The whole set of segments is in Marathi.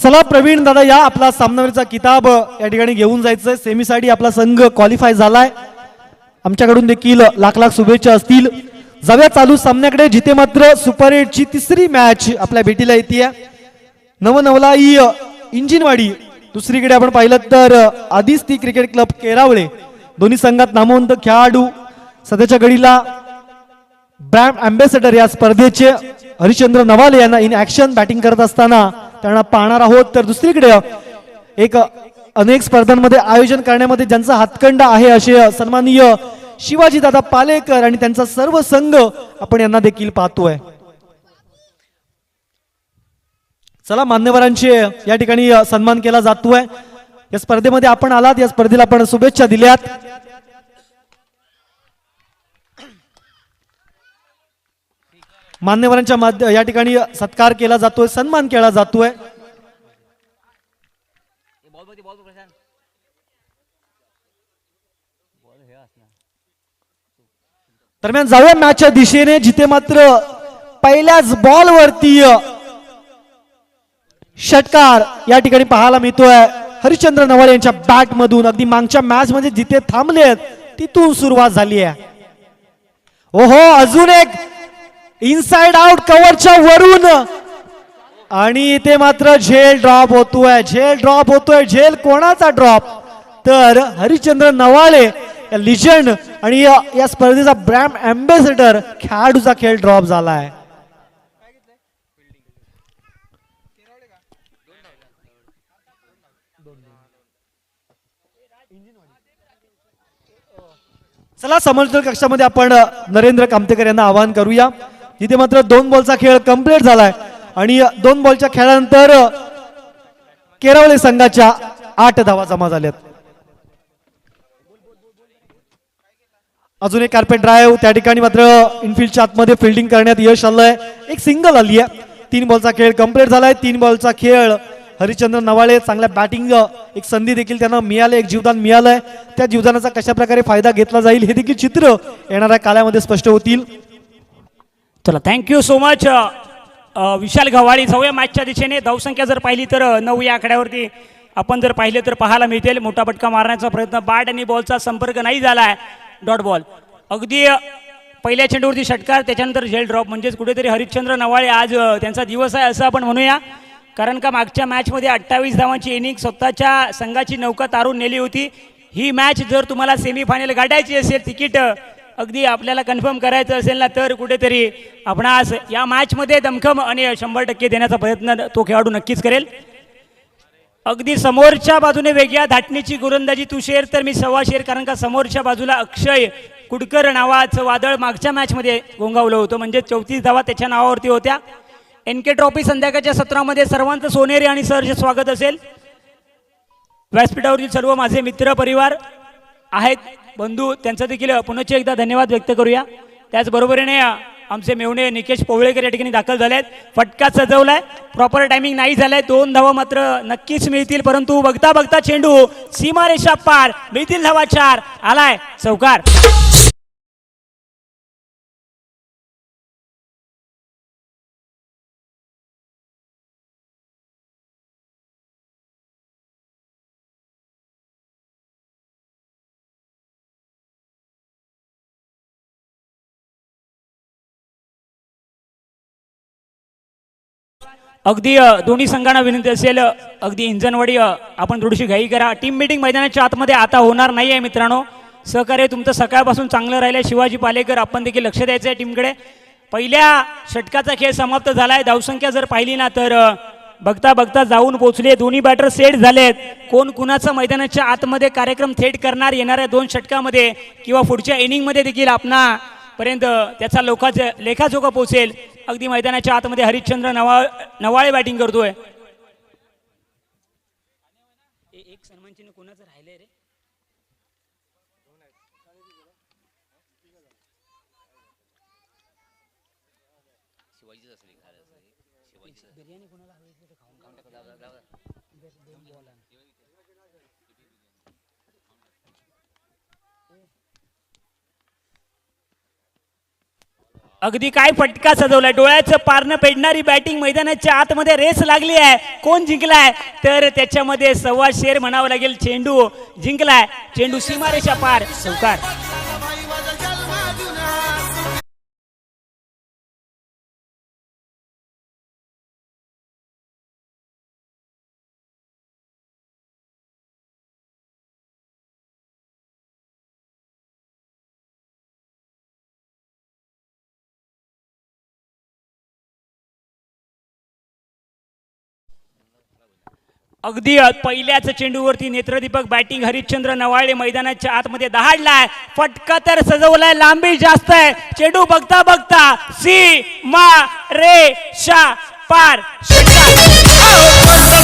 चला प्रवीण दादा या आपला सामनावीरचा किताब या ठिकाणी घेऊन जायचंय. सेमीसाठी आपला संघ क्वालिफाय झालाय. आमच्याकडून देखील लाख लाख शुभेच्छा असतील. जाऊया चालू सामन्याकडे, जिथे मात्र सुपर 8 ची तिसरी मॅच आपल्या भेटीला येते. नवनवलाई इंजिनवाडी, दुसरीकडे आपण पाहिलं तर आदिस्ती क्रिकेट क्लब केरावळे. दोन्ही संघात नामवंत खेळाडू सध्याच्या घडीला ब्रँड अँबॅसेडर या स्पर्धेचे हरिश्चंद्र नवाले यांना इन ऍक्शन बॅटिंग करत असताना त्यांना पाहणार आहोत. तर दुसरीकडे एक अनेक स्पर्धांमध्ये आयोजन करण्यामध्ये ज्यांचा हातखंडा आहे असे सन्माननीय शिवाजी दादा पालेकर आणि त्यांचा सर्व संघ आपण यांना देखील पाहतोय. चला मान्यवरांचे या ठिकाणी सन्मान केला जातोय. या स्पर्धेमध्ये आपण आलात, या स्पर्धेला आपण शुभेच्छा दिल्यात. मान्यवरांच्या या ठिकाणी सत्कार केला जातोय, सन्मान केला जातोय. दरम्यान जाऊया मॅचच्या दिशेने, जिथे मात्र पहिल्याच बॉल वरती षटकार या ठिकाणी पाहायला मिळतोय हरिश्चंद्र नवाले यांच्या बॅट मधून. अगदी मागच्या मॅच मध्ये जिथे थांबलेत तिथून सुरुवात झाली आहे. ओहो, अजून एक इनसाइड आउट कव्हरच्या वरून, आणि इथे मात्र झेल ड्रॉप होतोय. झेल ड्रॉप होतोय. झेल कोणाचा ड्रॉप? तर हरिश्चंद्र नवाले लिजंड आणि या स्पर्धेचा ब्रँड अँबॅसेडर खेळाडूचा खेळ ड्रॉप झालाय. चला समर्थन कक्षामध्ये आपण नरेंद्र कामतेकर यांना आवाहन करूया. जिथे मात्र 2 बॉलचा खेळ कंप्लीट झालाय आणि 2 बॉलच्या खेळानंतर केरवळे संघाच्या 8 धावा जमा झाल्यात. अजून एक कार्पेट ड्राईव्ह, त्या ठिकाणी मात्र इनफिल्डच्या आतमध्ये फिल्डिंग करण्यात यश आलंय. एक सिंगल आली आहे. 3 बॉलचा खेळ कंप्लीट झालाय. 3 बॉलचा खेळ हरिश्चंद्र नवाले, चांगल्या बॅटिंग एक संधी देखील त्यांना मिळाली, एक जीवदान मिळालंय. त्या जीवदानाचा कशा प्रकारे फायदा घेतला जाईल हे देखील चित्र येणाऱ्या काळामध्ये स्पष्ट होतील. चला, थँक्यू सो मच विशाल गव्हाळी. जाऊया मॅचच्या दिशेने. धावसंख्या जर पाहिली तर 9 या आकड्यावरती आपण जर पाहिले तर पाहायला मिळतील. मोठा फटका मारण्याचा प्रयत्न, बॅट आणि बॉलचा संपर्क नाही झालाय. Dot ball. अगदी पहिल्या चेंडूवरती षटकार, त्याच्यानंतर झेल ड्रॉप. म्हणजेच कुठेतरी हरिश्चंद्र नवाळे आज त्यांचा दिवस आहे असं आपण म्हणूया. कारण का मागच्या मॅचमध्ये 28 धावांची इनिंग स्वतःच्या संघाची नौका तारून नेली होती. ही मॅच जर तुम्हाला सेमीफायनल गाठायची असेल, तिकीट अगदी आपल्याला कन्फर्म करायचं असेल ना, तर कुठेतरी आपणास या मॅचमध्ये दमखम आणि 100% देण्याचा प्रयत्न तो खेळाडू नक्कीच करेल. अगदी समोरच्या बाजूने वेगळ्या धाटणीची गोलंदाजी तुषेर, तर मी 1.25 शेर. कारण का समोरच्या बाजूला अक्षय कुडकर नावाचं वादळ मागच्या मॅचमध्ये घोंगावलं होतं. म्हणजे 34 धावा त्याच्या नावावरती होत्या. NK ट्रॉफी संध्याकाळच्या सत्रामध्ये सर्वांचं सोनेरी आणि सहर्ष स्वागत असेल. व्यासपीठावरील सर्व माझे मित्र परिवार आहेत, बंधू, त्यांचा देखील पुनश्च एकदा धन्यवाद व्यक्त करूया. त्याचबरोबरीने आमचे मेवणे निकेश पोवळेकर या ठिकाणी दाखल झालेत. फटका सजवलाय, प्रॉपर टायमिंग नाही झालाय. 2 धावा मात्र नक्कीच मिळतील, परंतु बघता बघता चेंडू सीमारेषा पार, मिळतील धावा 4. आलाय चौकार. अगदी दोन्ही संघांना विनंती असेल, अगदी इंजनवाडी आपण थोडीशी घाई करा. टीम मीटिंग मैदानाच्या आतमध्ये आता होणार नाही आहे मित्रांनो. सहकार्य तुमचं सकाळपासून चांगलं राहिलं. शिवाजी पालेकर, आपण देखील लक्ष द्यायचं आहे टीमकडे. पहिल्या षटकाचा खेळ समाप्त झालाय. धावसंख्या जर पाहिली ना तर बघता बघता जाऊन पोहोचले. दोन्ही बॅटर सेट झालेत. कोण कुणाचा मैदानाच्या आतमध्ये कार्यक्रम थेट करणार येणाऱ्या 2 षटकामध्ये किंवा पुढच्या इनिंगमध्ये देखील आपणापर्यंत त्याचा लेखाजोखा पोहोचेल. अगदी मैदानाच्या आतमध्ये हरिश्चंद्र नवाळे बॅटिंग करतोय. एक सन्मान चिन्ह कोणाचं राहिलंय रे? बिर्याणी कोणाला हवी तर खाऊन अगदी काय फटका सजवलाय, डोळ्याचं पारणं पेडणारी बॅटिंग, मैदानाच्या आतमध्ये रेस लागली आहे. कोण जिंकलाय तर त्याच्यामध्ये सव्वा शेर म्हणावं लागेल. चेंडू जिंकलाय, चेंडू सीमारेषा पार, चौकार. अगदी पहिल्याच चेंडूवरती नेत्रदीपक बॅटिंग, हरिश्चंद्र नवाळे मैदानाच्या आतमध्ये दहाडलाय. फटका तर सजवलाय, लांबी जास्त आहे. चेंडू बघता बघता सी मा रे शा पार, षटकार.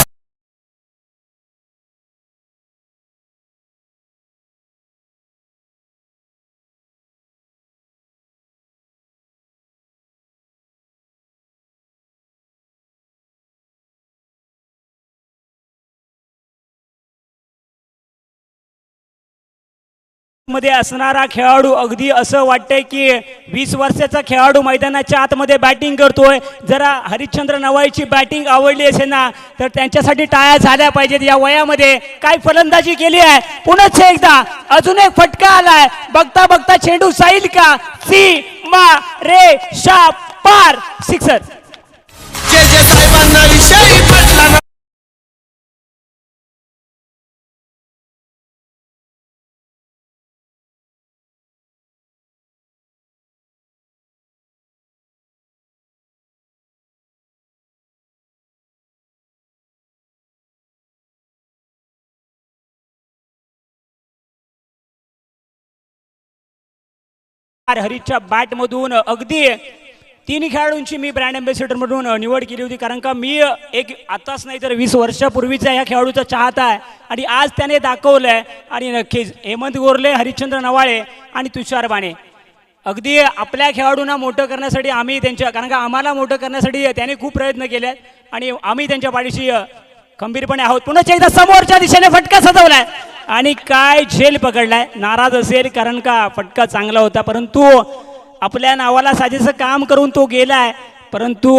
मध्ये असणारा खेळाडू, अगदी असं वाटतंय की 20 वर्षाचा खेळाडू मैदानाच्या आतमध्ये बॅटिंग करतोय. जरा हरिश्चंद्र नवाईची बॅटिंग आवडली असेल ना तर त्यांच्यासाठी टाळ्या झाल्या पाहिजेत. या वयामध्ये काय फलंदाजी केली आहे. पुन्हा एकदा अजून एक फटका आलाय. बघता बघता चेंडू साईल का, सी मा रे शा पार, सिक्सर. साहेबांना विषयी पटला. हरीच्या बॅट मधून अगदी तिन्ही खेळाडूंची मी ब्रँड अँबॅसेडर म्हणून निवड केली होती, कारण का मी एक आताच नाही तर 20 वर्षापूर्वीचा या खेळाडूचा चाहता आहे आणि आज त्याने दाखवलंय. आणि नक्कीच हेमंत गोरले, हरिश्चंद्र नवाळे आणि तुषार बाणे, अगदी आपल्या खेळाडूंना मोठं करण्यासाठी आम्ही त्यांच्या, कारण का आम्हाला मोठं करण्यासाठी त्याने खूप प्रयत्न केले आणि आम्ही त्यांच्या पाठीशी खंबीरपणे आहोत. पुन्हा एकदा समोरच्या दिशेने फटका सजवलाय आणि काय झेल पकडलाय. नाराज असेल कारण का फटका चांगला होता, परंतु आपल्या नावाला साजेसं काम करून तो गेलाय, परंतु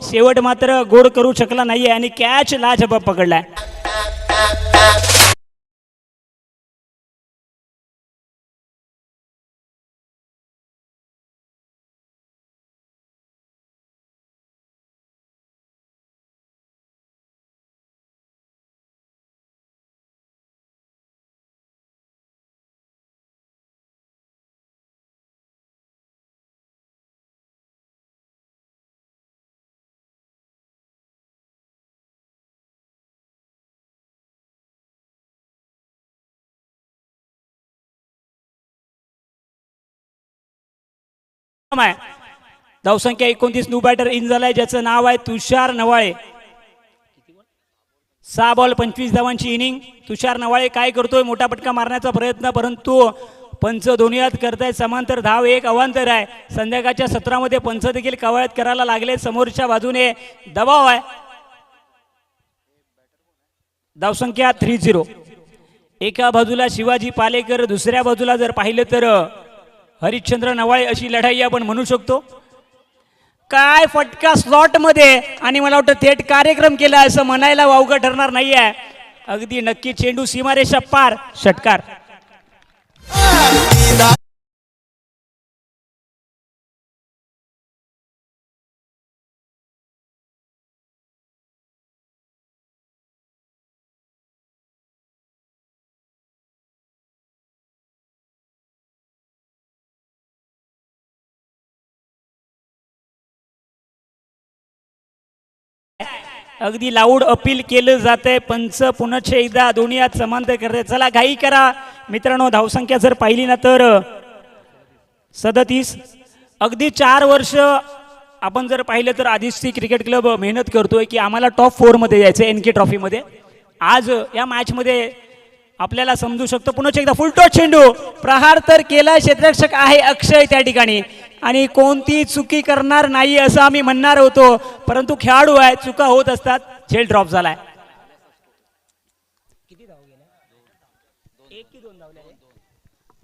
शेवट मात्र गोड करू शकला नाहीये आणि कॅच लाजबाब पकडलाय. धावसंख्या 29, न्यू बॅटर इन झालाय ज्याचं नाव आहे तुषार नवाळे. 6 बॉल 25 धावांची इनिंग. तुषार नवाळे काय करतोय, मोठा पटका मारण्याचा प्रयत्न, परंतु पंच दोन्ही हात करतायत. समांतर धाव एक अवांतर आहे. संध्याकाळच्या सत्रामध्ये पंच देखील कवायत करायला लागले. समोरच्या बाजूने दबाव आहे. धावसंख्या 30. एका बाजूला शिवाजी पालेकर, दुसऱ्या बाजूला जर पाहिलं तर हरिश्चंद्र नवाळे, अशी लढाई आपण म्हणू शकतो. काय फटका स्लॉट मध्ये, आणि मला वाटतं थेट कार्यक्रम केला असं म्हणायला वावगं ठरणार नाहीये. अगदी नक्की चेंडू सीमारेषा पार, षटकार. अगदी लाऊड अपील केलं जातंय. पंच पुन्हा एकदा दोन्ही हात समांतर करते. चला घाई करा मित्रांनो. धावसंख्या जर पाहिली ना तर 37. अगदी 4 वर्ष आपण जर पाहिलं तर आदित्य क्रिकेट क्लब मेहनत करतोय की आम्हाला टॉप 4 मध्ये यायचं NK ट्रॉफीमध्ये. आज या मॅच मध्ये आपल्याला समजू शकतो. पुन्हा एकदा फुलटॉस चेंडू, प्रहार तर केला, क्षेत्ररक्षक आहे अक्षय त्या ठिकाणी आणि कोणती चुकी करणार नाही असं आम्ही म्हणणार होतो, परंतु खेळाडू आहे, चुका होत असतात. झेल ड्रॉप झालाय.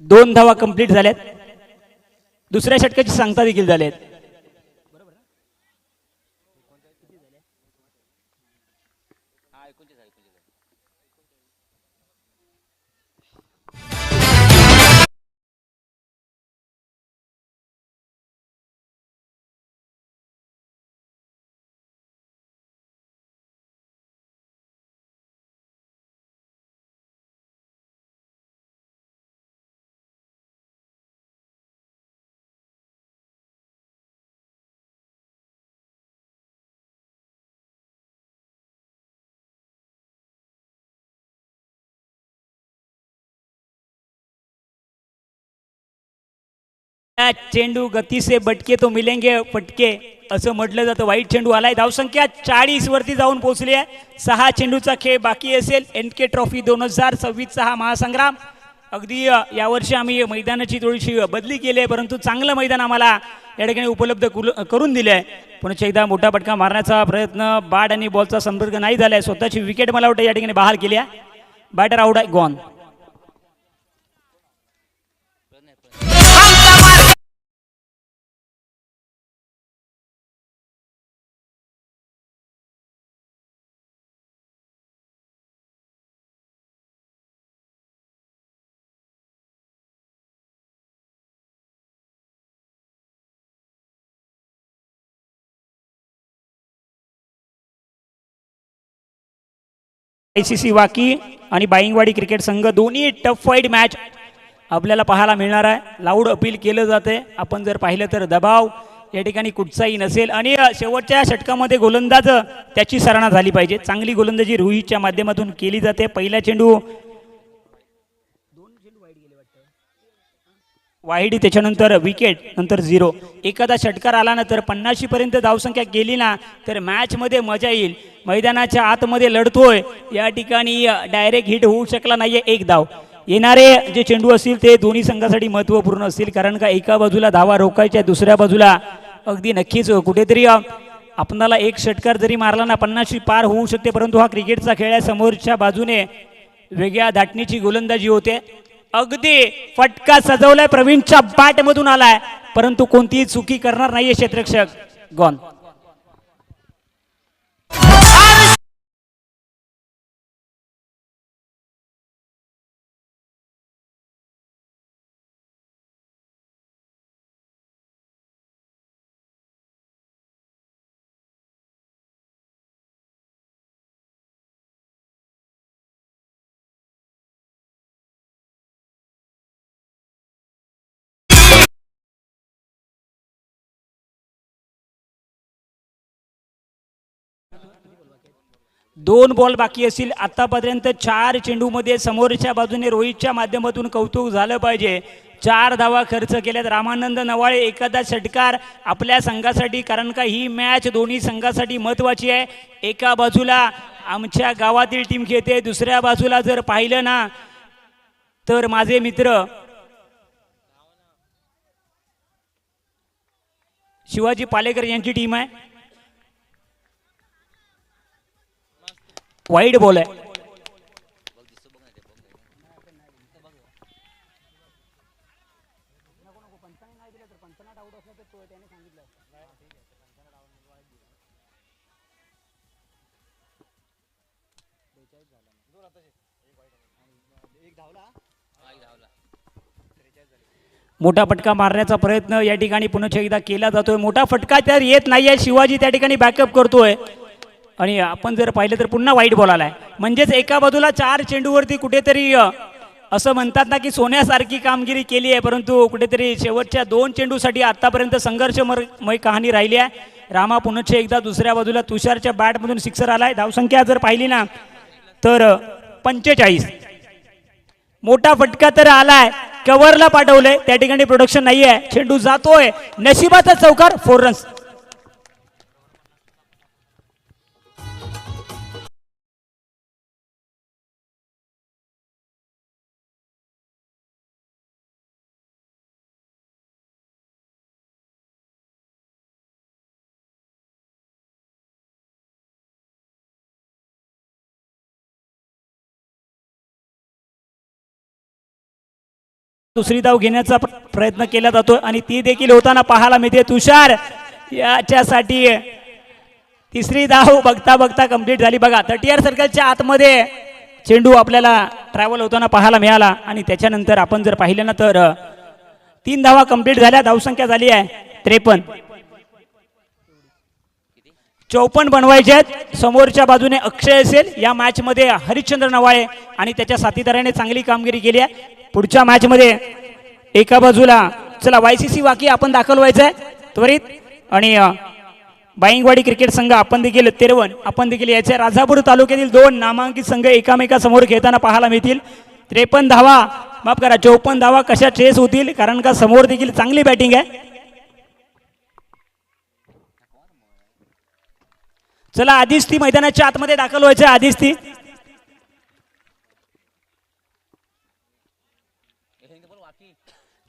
2 धावा कंप्लीट झाल्यात. दुसऱ्या षटकाची सांगता देखील झाल्यात. चेंडू गती से बटके तो मिलेंगे फटके असं म्हटलं जातं. वाईट चेंडू आलाय. धावसंख्या 40 वरती जाऊन पोहोचली आहे. 6 चेंडूचा खेळ बाकी असेल. NK ट्रॉफी 2026 हा महासंग्राम. अगदी यावर्षी आम्ही मैदानाची थोडीशी बदली केली आहे, परंतु चांगलं मैदान आम्हाला या ठिकाणी उपलब्ध करून दिले आहे. पुन्हा एकदा मोठा फटका मारण्याचा प्रयत्न, बॅट आणि बॉलचा संपर्क नाही झालाय. स्वतःची विकेट मला वाटतं या ठिकाणी बहाल केली आहे. बॅटर आउट आहे, गॉन. ICC वाकी आणि बाईंगवाडी क्रिकेट संघ दोन्ही टफ फाईट मॅच आपल्याला पाहायला मिळणार आहे. लाऊड अपील केलं जाते. आपण जर पाहिलं तर दबाव या ठिकाणी कुठचाही नसेल आणि शेवटच्या षटकामध्ये गोलंदाज त्याची सराहना झाली पाहिजे. चांगली गोलंदाजी रोहितच्या माध्यमातून केली जाते. पहिला चेंडू वाईड, त्याच्यानंतर विकेट, नंतर 0. एखादा षटकार आला ना तर 50 पर्यंत धावसंख्या गेली ना तर मॅचमध्ये मजा येईल. मैदानाच्या आतमध्ये लढतोय, या ठिकाणी डायरेक्ट हिट होऊ शकला नाहीये. एक धाव. येणारे जे चेंडू असतील ते दोन्ही संघासाठी महत्त्वपूर्ण असतील, कारण का एका बाजूला धावा रोखायच्या, दुसऱ्या बाजूला अगदी नक्कीच कुठेतरी आपणाला एक षटकार जरी मारला ना 50 पार होऊ शकते, परंतु हा क्रिकेटचा खेळ आहे. समोरच्या बाजूने वेगळ्या धाटणीची गोलंदाजी होते. अगदी फटका सजवलाय, प्रवीणच्या बॅट मधून आलाय, परंतु कोणतीही चुकी करणार नाहीये क्षेत्ररक्षक. गॉन. दोन बॉल बाकी असतील. आतापर्यंत 4 चेंडूमध्ये समोरच्या बाजूने रोहितच्या माध्यमातून कौतुक झालं पाहिजे. 4 धावा खर्च केल्यात. रामानंद नवाळे एखादा षटकार आपल्या संघासाठी, कारण का ही मॅच दोन्ही संघासाठी महत्त्वाची आहे. एका बाजूला आमच्या गावातील टीम खेळते, दुसऱ्या बाजूला जर पाहिलं ना तर माझे मित्र शिवाजी पालेकर यांची टीम आहे. वाईड बॉल आहे. मोठा फटका मारण्याचा प्रयत्न या ठिकाणी पुन्हा एकदा केला जातोय. मोठा फटका तर येत नाहीये. शिवाजी त्या ठिकाणी बॅकअप करतोय आणि आपण जर पाहिलं तर पुन्हा वाईट बॉल आलाय. म्हणजेच एका बाजूला 4 चेंडूवरती कुठेतरी असं म्हणतात ना की सोन्यासारखी कामगिरी केली आहे, परंतु कुठेतरी शेवटच्या 2 चेंडूसाठी आतापर्यंत संघर्षमय कहाणी राहिली आहे. रामा पुन्हा एकदा दुसऱ्या बाजूला तुषारच्या बॅटमधून सिक्सर आलाय. धावसंख्या जर पाहिली ना तर 45. मोठा फटका तर आलाय, कव्हरला पाठवलंय, त्या ठिकाणी प्रोडक्शन नाहीये. चेंडू जातोय, नशिबाचा चौकार, 4 रन्स. दुसरी धाव घेण्याचा प्रयत्न केला जातो आणि ती देखील होताना पाहायला मिळते. तुषार याच्यासाठी तिसरी धाव बघता बघता कंप्लीट झाली. बघा 30 सर्कलच्या आतमध्ये चेंडू आपल्याला ट्रॅव्हल होताना पाहायला मिळाला आणि त्याच्यानंतर आपण जर पाहिलं ना तर 3 धावा कंप्लीट झाल्या. धावसंख्या झाली आहे 53. 54 बनवायचे आहेत. समोरच्या बाजूने अक्षय असेल. या मॅच मध्ये हरिश्चंद्र नवाळे आणि त्याच्या साथीदाराने चांगली कामगिरी केली आहे. पुढच्या मॅच मध्ये एका बाजूला चला YCC वाकी आपण दाखल व्हायचं आहे त्वरित आणि बाईंगवाडी क्रिकेट संघ आपण देखील 53 आपण देखील याचे राजापूर तालुक्यातील 2 नामांकित संघ एकामेकासमोर खेळताना पाहायला मिळतील. 53 धावा माफ करा 54 धावा कशा चेस होतील कारण का समोर देखील चांगली बॅटिंग आहे. चला आधीच ती मैदानाच्या आतमध्ये दाखल व्हायचं आहे. आधीच ती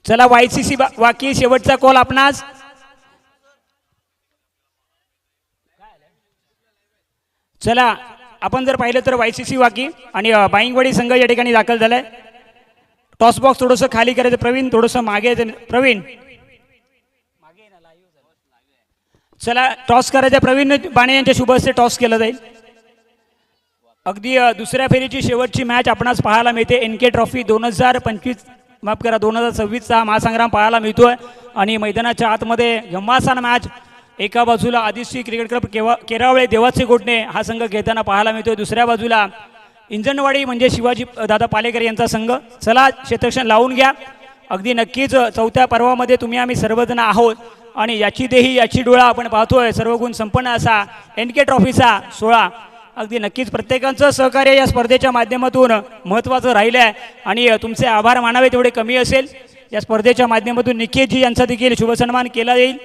चला YCC वाकी शेवटचा कॉल आपणास. चला आपण जर पाहिलं तर YCC वाकी आणि बाईंगवाडी संघ या ठिकाणी दाखल झालाय. टॉस बॉक्स थोडंसं खाली करायचं प्रवीण, थोडंसं मागे प्रवीण. चला टॉस करायचं प्रवीण बाणे यांच्या शुभ हस्ते टॉस केलं जाईल. अगदी दुसऱ्या फेरीची शेवटची मॅच आपणास पाहायला मिळते. NK ट्रॉफी 2025 माफ करा 2026चा महासंग्राम पाहायला मिळतोय आणि मैदानाच्या आतमध्ये घमासान मॅच. एका बाजूला आदिश्री क्रिकेट क्लब केरावळे देवाचे गोठणे हा संघ खेळताना पाहायला मिळतोय. दुसऱ्या बाजूला इंजनवाडी म्हणजे शिवाजी दादा पालेकर यांचा संघ. चला क्षेत्ररक्षण लावून घ्या. अगदी नक्कीच चौथ्या पर्वामध्ये तुम्ही आम्ही सर्वजण आहोत आणि याची देही याची डोळा आपण पाहतोय. सर्व गुण संपन्न असा NK ट्रॉफीचा सोहळा. अगदी नक्कीच प्रत्येकाचं सहकार्य या स्पर्धेच्या माध्यमातून महत्त्वाचं राहिलं आहे आणि तुमचे आभार मानावे तेवढे कमी असेल. या स्पर्धेच्या माध्यमातून निकेशजी यांचा देखील शुभसन्मान केला जाईल.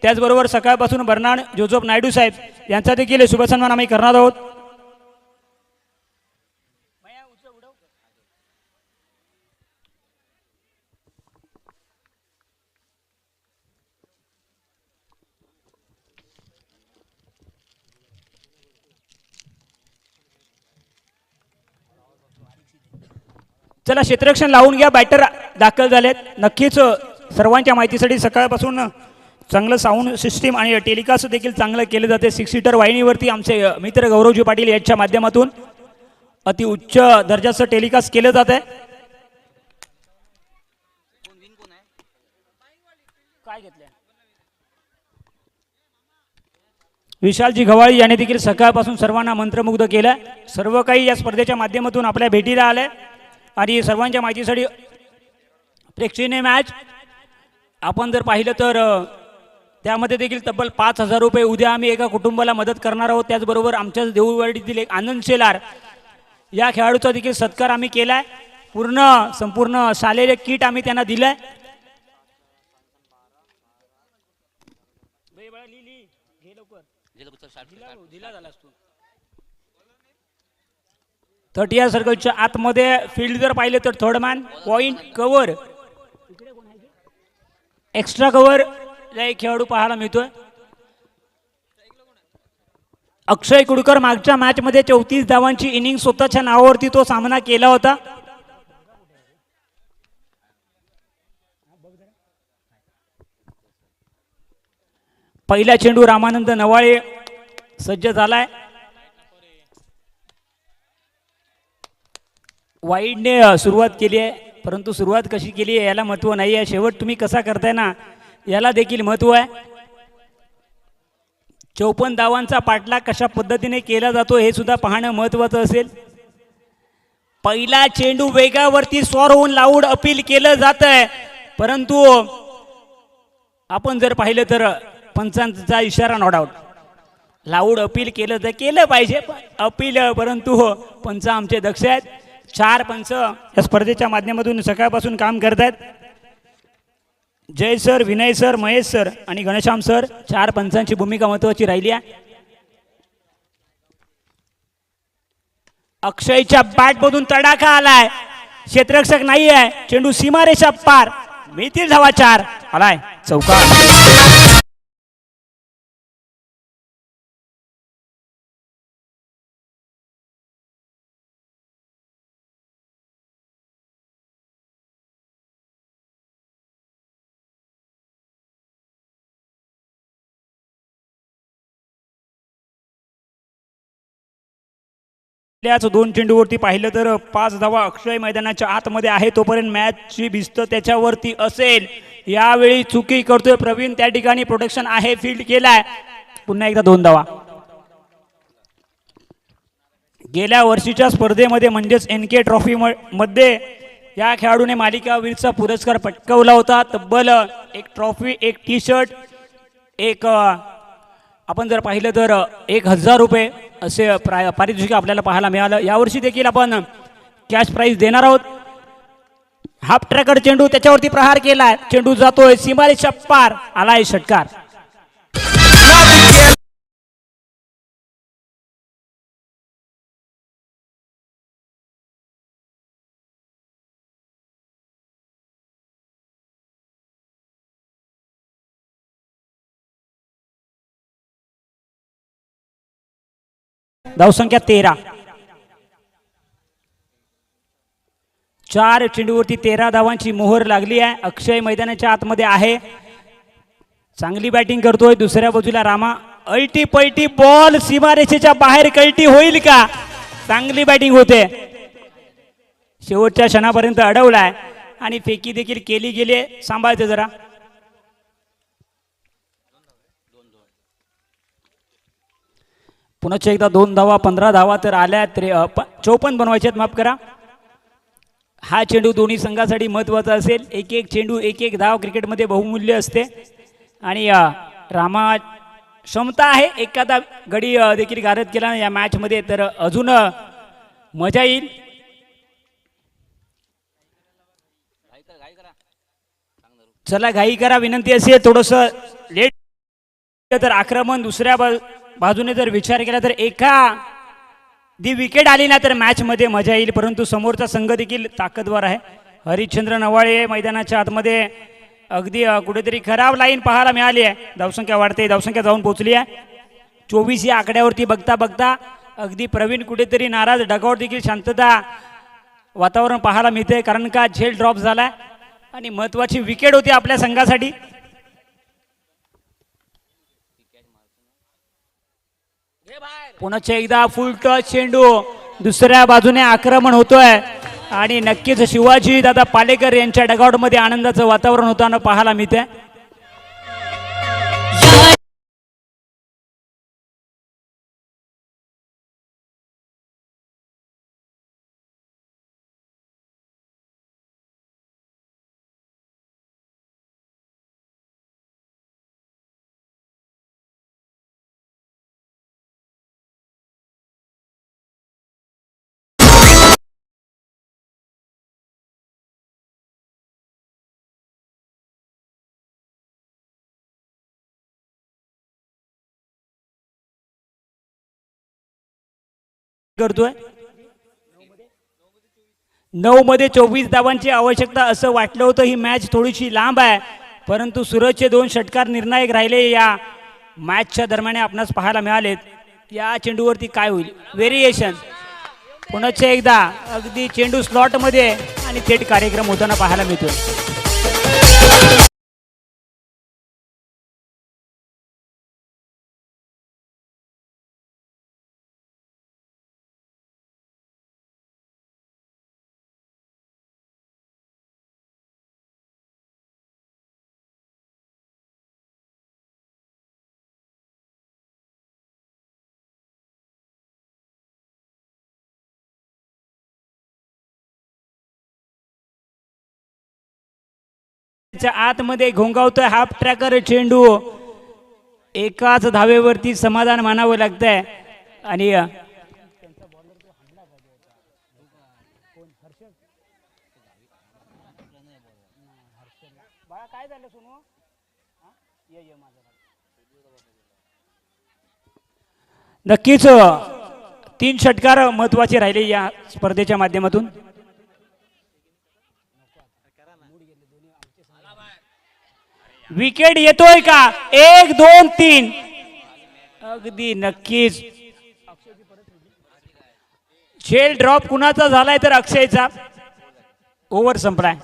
त्याचबरोबर सकाळपासून बर्नाड जोझफ नायडू साहेब यांचा देखील शुभसन्मान आम्ही करणार आहोत. चला क्षेत्ररक्षण लावून घ्या. बॅटर दाखल झालेत. नक्कीच सर्वांच्या माहितीसाठी सकाळपासून चांगलं साऊंड सिस्टीम आणि टेलिकास्ट देखील चांगलं केलं जाते. 6 सीटर वाहिनीवरती आमचे मित्र गौरवजी पाटील यांच्या माध्यमातून अति उच्च दर्जाचं टेलिकास्ट केलं जात आहे. काय घेतलं विशालजी गव्हाळी याने देखील सकाळपासून सर्वांना मंत्रमुग्ध केलं. सर्व काही या स्पर्धेच्या माध्यमातून आपल्या भेटीला आले आणि सर्वांच्या माहितीसाठी प्रेक्षणीय मॅच आपण जर पाहिलं तर त्यामध्ये देखील तब्बल 5,000 रुपये उद्या आम्ही एका कुटुंबाला मदत करणार आहोत. त्याचबरोबर आमच्या देऊळवाडीतील एक आनंद शेलार या खेळाडूचा देखील सत्कार आम्ही केलाय. संपूर्ण शालेय किट आम्ही त्यांना दिलंय. थर्टी या सर्कलच्या आतमध्ये फील्ड जर पाहिले तर third man point cover extra cover एक खेळाडू पाहायला मिळतोय. अक्षय कुडकर मागच्या मॅच मध्ये 34 धावांची इनिंग स्वतःच्या नावावरती तो सामना केला होता. पहिला चेंडू रामानंद नवाळे सज्ज झालाय. वाईडने सुरुवात केली आहे परंतु सुरुवात कशी केली आहे याला महत्व नाही आहे. शेवट तुम्ही कसा करताय ना याला देखील महत्व आहे. 54 धावांचा पाठलाग कशा पद्धतीने केला जातो हे सुद्धा पाहणं महत्वाचं असेल. पहिला चेंडू वेगावरती स्वार होऊन लाऊड अपील केलं जात आहे परंतु आपण जर पाहिलं तर पंचांचा इशारा नॉट आउट. लाऊड अपील केलं पाहिजे अपील परंतु पंच आमचे दक्ष आहेत. 4 पंच या स्पर्धेच्या माध्यमातून सकाळपासून काम करत आहेत. Jay sir, Vinay sir, Mahesh sir आणि घनश्याम सर 4 पंचांची भूमिका महत्वाची राहिली आहे. अक्षयच्या बॅट मधून तडाखा आलाय. क्षेत्ररक्षक नाही आहे. चेंडू सीमारेषा पार. मिळतील धावा 4 आलाय चौकार. त्याच 2 चेंडूवरती पाहिलं तर 5 धावा अक्षय मैदानाच्या आतमध्ये आहे, तोपर्यंत मॅचची भिस्त त्याच्यावरती असेल. यावेळी चुकी करतोय प्रवीण, त्या ठिकाणी प्रोटेक्शन आहे, फील्ड केलाय. पुन्हा एकदा 2 धावा. गेल्या वर्षीच्या स्पर्धेमध्ये म्हणजेच NK ट्रॉफी मध्ये या खेळाडूने मालिकावीरचा पुरस्कार पटकावला होता. तब्बल 1 ट्रॉफी, 1 टी-शर्ट, एक आपण जर पाहिलं तर 1000 रुपये असे पारितोषिक आपल्याला पाहायला मिळालं. यावर्षी देखील आपण कॅश प्राइज देणार आहोत. हाफ ट्रॅकर चेंडू, त्याच्यावरती प्रहार केलाय, चेंडू जातोय सीमारेषा पार, आलाय षटकार. धावसंख्या 13. 4 चेंडूवरती 13 धावांची मोहर लागली आहे. अक्षय मैदानाच्या आतमध्ये आहे, चांगली बॅटिंग करतोय. दुसऱ्या बाजूला रामा, अल्टी पलटी बॉल सीमारेषेच्या बाहेर, कल्टी होईल का? चांगली बॅटिंग होते, शेवटच्या क्षणापर्यंत अडवलाय आणि फेकी देखील केली गेली. सांभाळते जरा. पुन्हा एकदा 2 धावा, 15 धावा तर आल्या. 54 बनवायचे आहेत, माफ करा. हा चेंडू दोन्ही संघासाठी महत्वाचा असेल. एक एक चेंडू, एक एक धाव क्रिकेटमध्ये बहुमूल्य असते आणि रामा क्षमता आहे एखादा गडी देखील गारद केला या मॅच मध्ये तर अजून मजा येईल. चला घाई करा, विनंती असेल. थोडस लेट तर आक्रमण दुसऱ्या बाजूने जर विचार केला तर एखादी विकेट आली ना तर मॅच मध्ये मजा येईल, परंतु समोरचा संघ देखील ताकदवर आहे. हरिश्चंद्र नवाळे मैदानाच्या आतमध्ये अगदी कुठेतरी खराब लाईन पाहायला मिळाली आहे. धावसंख्या वाढते, धावसंख्या जाऊन पोहोचली आहे 24 या आकड्यावरती. बघता बघता अगदी प्रवीण कुठेतरी नाराज, डगआउट देखील शांतता वातावरण पाहायला मिळते, कारण का झेल ड्रॉप झालाय आणि महत्वाची विकेट होती आपल्या संघासाठी. पुन्हा एकदा फुल टच चेंडू, दुसऱ्या बाजूने आक्रमण होतोय आणि नक्कीच शिवाजी दादा पालेकर यांच्या डगआउट मध्ये आनंदाचं वातावरण होताना पाहायला मिळते. करतोय 9 मध्ये 24 धावांची आवश्यकता असं वाटलं होतं. ही मॅच थोडीशी लांब आहे, परंतु सूरजचे 2 षटकार निर्णायक राहिले या मॅचच्या दरम्यान आपणास पाहायला मिळालेत. या चेंडूवरती काय होईल, व्हेरिएशन. पुन्हा एकदा अगदी चेंडू स्लॉट मध्ये आणि थेट कार्यक्रम होताना पाहायला मिळतोय. आतमध्ये घोंगावतोय हाफ ट्रॅकर चेंडू, एकाच धावेवरती समाधान मानावं लागतंय आणि नक्कीच 3 षटकार महत्वाचे राहिले या स्पर्धेच्या माध्यमातून. विकेट येतोय का, 1 2 3, अगदी नक्कीच झेल ड्रॉप कुणाचा झालाय तर अक्षयचा. ओव्हर संपलाय.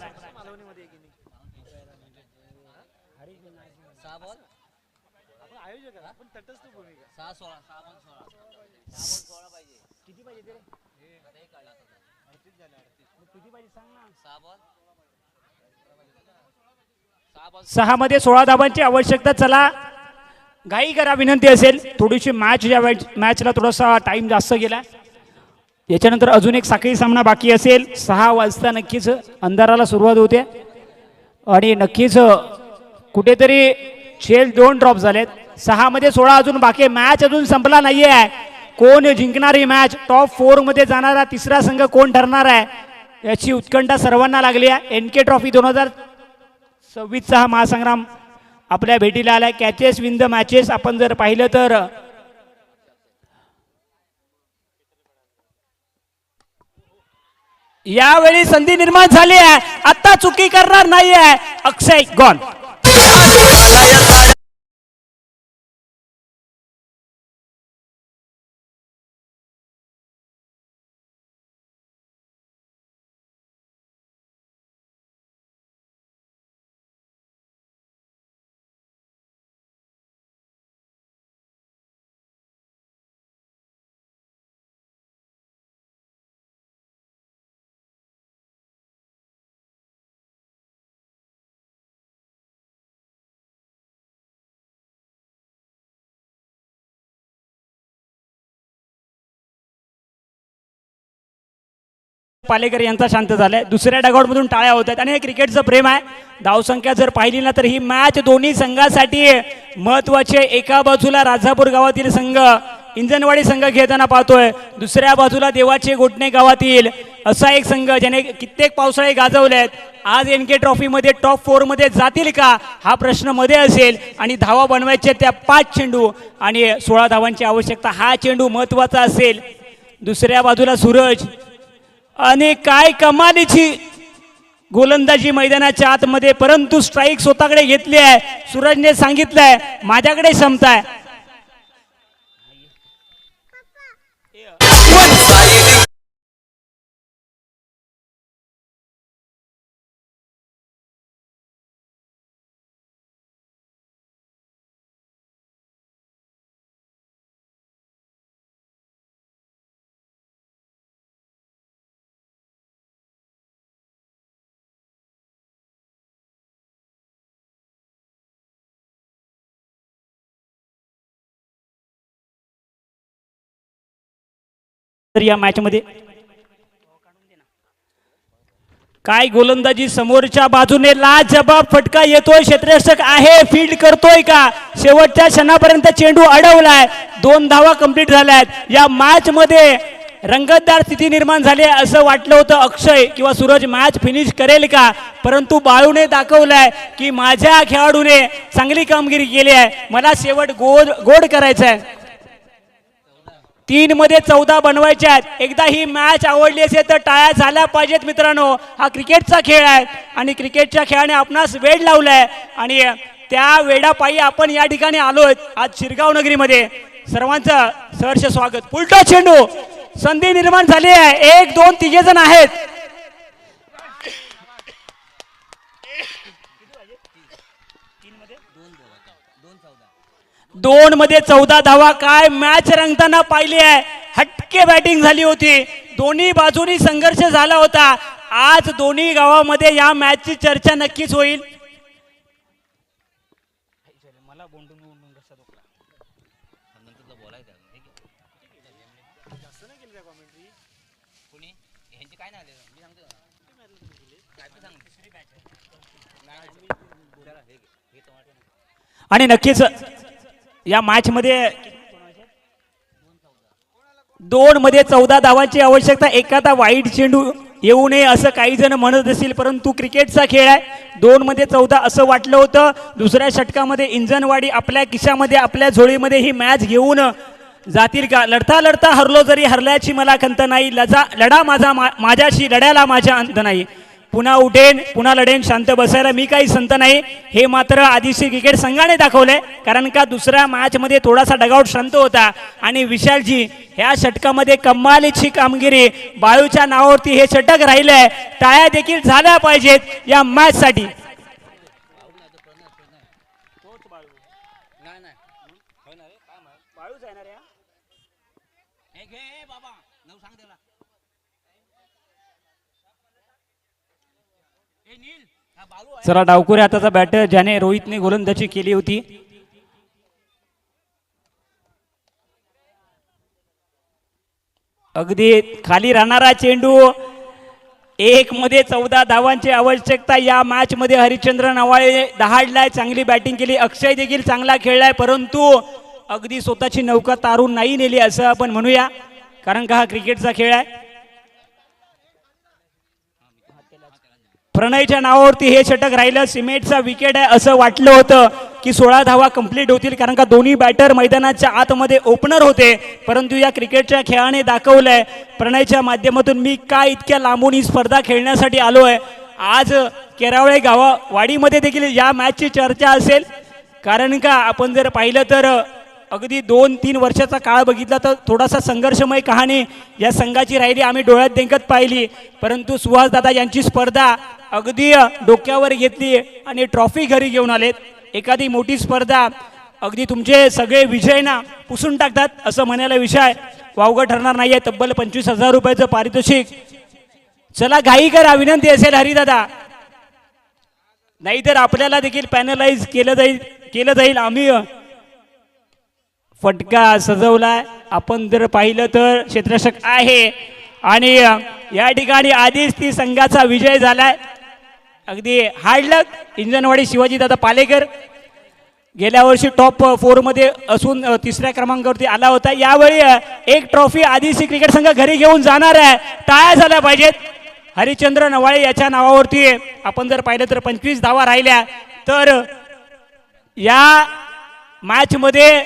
सहा मध्ये 16 धावांची आवश्यकता. चला घाई करा, विनंती असेल. थोडीशी मॅचला थोडासा टाइम जास्त गेला. याच्यानंतर अजून एक साखळी सामना बाकी असेल. 6 वाजता नक्कीच अंधाराला सुरुवात होते आणि नक्कीच कुठेतरी शेल 2 ड्रॉप झालेत. 6 मध्ये 16 अजून बाकी. मॅच अजून संपला नाहीये. कोण जिंकणार ही मॅच? टॉप 4 मध्ये जाणारा तिसरा संघ कोण ठरणार आहे याची उत्कंठा सर्वांना लागली आहे. NK ट्रॉफी 2026चा हा महासंग्राम आपल्या भेटीला आलाय. कॅचेस विन द मॅचेस आपण जर पाहिलं तर यावेळी संधी निर्माण झाली आहे. आता चुकी करणार नाहीये अक्षय गॉन. पालेकर यांचा शांत झालाय. दुसऱ्या डगआउट मधून टाळ्या होत आहेत आणि हे क्रिकेटचं प्रेम आहे. धावसंख्या जर पाहिली ना तर ही मॅच दोन्ही संघासाठी महत्वाची आहे. एका बाजूला राजापूर गावातील संघ इंजनवाडी संघ खेळताना पाहतोय, दुसऱ्या बाजूला देवाचे गोटणे गावातील असा एक संघ ज्याने कित्येक पावसाळे गाजवलेत. आज NK ट्रॉफी मध्ये टॉप 4 मध्ये जातील का हा प्रश्न मध्ये असेल. आणि धावा बनवायचे त्या 5 चेंडू आणि 16 धावांची आवश्यकता. हा चेंडू महत्वाचा असेल. दुसऱ्या बाजूला सूरज आणि काय कमालीची गोलंदाजी मैदानाच्या आतमध्ये, परंतु स्ट्राईक स्वतःकडे घेतली आहे. सूरजने सांगितलंय माझ्याकडे क्षमता आहे. तर या मॅच मध्ये काय गोलंदाजी, समोरच्या बाजूने लाजबाब फटका येतोय. क्षेत्ररक्षक आहे, फील्ड करतोय का? शेवटच्या क्षणापर्यंत चेंडू अडवलाय. 2 धावा कंप्लीट झाल्यात. या मॅच मध्ये रंगतदार स्थिती निर्माण झाली आहे. असं वाटलं होतं अक्षय किंवा सूरज मॅच फिनिश करेल का, परंतु बाळूने दाखवलंय की माझ्या खेळाडूने चांगली कामगिरी केली आहे. मला शेवट गोड करायचं आहे. 3 मध्ये 14 बनवायचे आहेत. एकदा ही मॅच आवडली असेल तर टाळ्या झाल्या पाहिजेत मित्रांनो. हा क्रिकेटचा खेळ आहे आणि क्रिकेटच्या खेळाने आपणास वेळ लावलाय आणि त्या वेळापायी आपण या ठिकाणी आलोय आज शिरगाव नगरीमध्ये. सर्वांचं सहर्ष स्वागत. उलटा चेंडू, संधी निर्माण झाली आहे. 1 2 3 जण आहेत. दोन मध्ये 14 धावा. काय मॅच रंगताना पाहिली आहे. हटके बॅटिंग झाली होती. दोन्ही बाजूनी संघर्ष झाला होता. आज दोन्ही गावामध्ये या मॅचची चर्चा नक्कीच होईल. आणि नक्कीच या मॅच मध्ये 2 मध्ये 14 धावांची आवश्यकता. एखादा वाईट चेंडू येऊ नये असं काही जण म्हणत असतील, परंतु क्रिकेटचा खेळ आहे. 2 मध्ये 14 असं वाटलं होतं. दुसऱ्या षटकामध्ये इंजनवाडी आपल्या खिशामध्ये आपल्या झोळीमध्ये ही मॅच घेऊन जातील का? लढता लढता हरलो जरी हरल्याची मला खंत नाही. लढा माझ्याशी लढ्याला माझ्या अंत नाही. पुन्हा उठेन पुन्हा लढेन, शांत बसायला मी काही संत नाही. हे मात्र आदिश्री क्रिकेट संघाने दाखवलंय. कारण का दुसऱ्या मॅच मध्ये थोडासा डगआउट शांत होता आणि विशालजी ह्या षटकामध्ये कमालीची कामगिरी. बाळूच्या नावावरती हे षटक राहिलंय. टाळ्या देखील झाल्या पाहिजेत या मॅच साठी. बाळूच आहे ना रे. चला डावकुरे हाताचा बॅटर ज्याने रोहितने गोलंदाजी केली होती. अगदी खाली राहणारा चेंडू, एक मध्ये 14 धावांची आवश्यकता. या मॅच मध्ये हरिश्चंद्र नवाळे दहाडलाय, चांगली बॅटिंग केली. अक्षय देखील चांगला खेळलाय, परंतु अगदी स्वतःची नौका तारून नाही नेली असं आपण म्हणूया, कारण का हा क्रिकेटचा खेळ आहे. प्रणयच्या नावावरती हे षटक राहिलं. सिमेंटचा विकेट आहे असं वाटलं होतं की 16 धावा कंप्लीट होतील, कारण का दोन्ही बॅटर मैदानाच्या आतमध्ये ओपनर होते. परंतु या क्रिकेटच्या खेळाने दाखवलंय प्रणयच्या माध्यमातून मी काय इतक्या लांबून ही स्पर्धा खेळण्यासाठी आलोय. आज केरावळे गावावाडीमध्ये देखील या मॅचची चर्चा असेल, कारण का आपण जर पाहिलं तर अगदी 2-3 वर्षाचा काळ बघितला तर थोडासा संघर्षमय कहाणी या संघाची राहिली. आम्ही डोळ्यात देखत पाहिली, परंतु सुहास दादा यांची स्पर्धा अगदी डोक्यावर घेतली आणि ट्रॉफी घरी घेऊन आलेत. एखादी मोठी स्पर्धा अगदी तुमचे सगळे विजय ना पुसून टाकतात असं म्हणायला विषय वावगं ठरणार नाहीये. तब्बल 25,000 रुपयाचं पारितोषिक. चला घाई करा, विनंती असेल हरिदादा, नाहीतर आपल्याला देखील पॅनलाइज केलं जाईल. आम्ही फटका सजवलाय. आपण जर पाहिलं तर क्षेत्ररक्षक आहे आणि या ठिकाणी आधीच ती संघाचा विजय झालाय. अगदी हार्ड लक. इंजनवाडी शिवाजी दादा पालेकर गेल्या वर्षी टॉप 4 मध्ये असून 3ऱ्या क्रमांकावरती आला होता. यावेळी एक ट्रॉफी आदिसी क्रिकेट संघ घरी घेऊन जाणार आहे. टाळ्या झाल्या पाहिजेत. हरिश्चंद्र नवाळे याच्या नावावरती आपण जर पाहिलं तर 25 धावा राहिल्या तर या मॅच मध्ये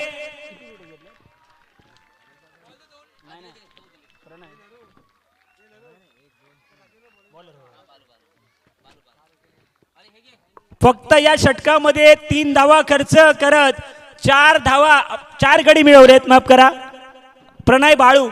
फक्त या षटकामध्ये 3 धावा खर्च करत 4 गडी मिळवलेत. माफ करा, प्रणय बाळू